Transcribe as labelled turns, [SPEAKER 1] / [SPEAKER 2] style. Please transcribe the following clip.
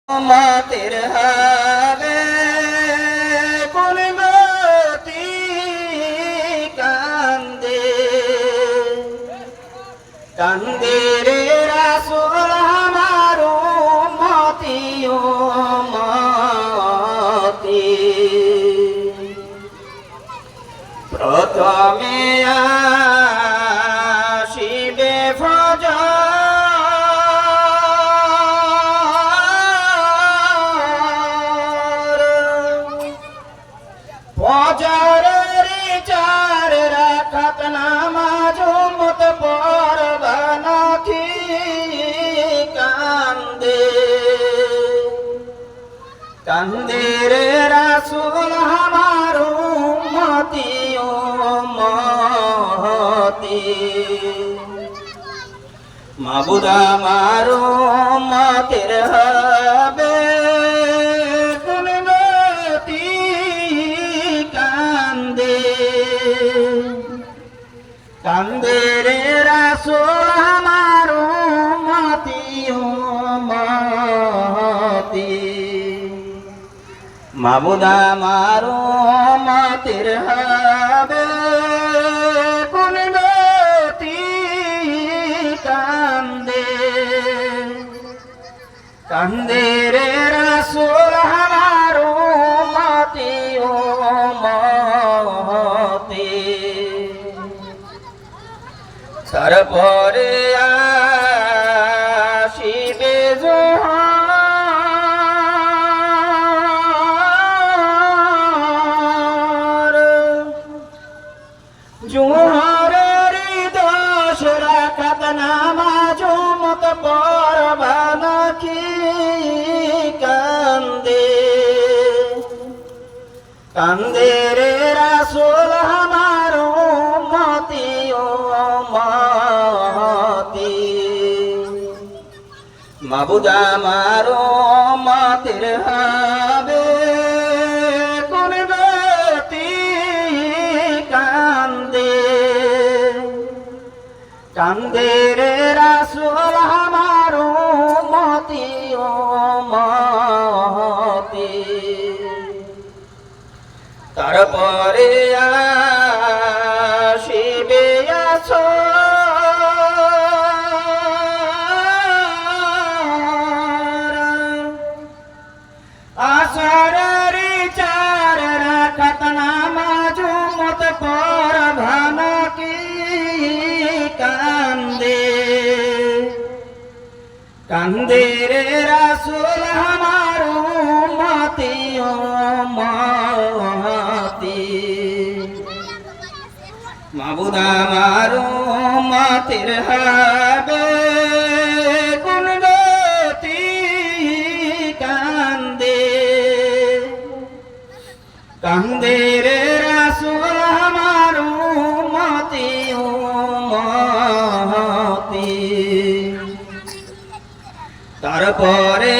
[SPEAKER 1] মাতের হবে কোন গতি কান্দে কান্দে রে রাসূল আমার উম্মতি উম্মতি প্রথমে আসিবে ফজর ফজরের 4 রাকাত নামাজ উম্মত পড়বা নাকি কান্দে কান্দে রে রাসূল আমার উম্মতি উম্মতি মাবুদ আমার উম্মতের হবে কান্দে রে রাসূল আমার উম্মতি উম্মতি মাবুদ আমার উম্মতের হবে কোন গতি কান্দে কান্দে রে রাসূল আমার উম্মতি উম্মতি তারপরে আসিবে জোহর জোহরের 10 রাকাত নামাজ উম্মত পড়বা নাকি কান্দে কান্দে রে রাসূল আমার উম্মতি উম্মতি মাবুদ আমার উম্মতের হবে কোন গতি কান্দে কান্দে রে রাসূল আমার উম্মতি উম্মতি তারপরে আসিবে আসরের 4 রাকাত নামাজ উম্মত পড়বা নাকি কান্দে কান্দে রে রাসূল আমার উম্মতি উম্মতি মাবুদ আমার উম্মতের হবে কোন গতি কান্দে কান্দে রে রাসূল আমার উম্মতি উম্মতি তারপরে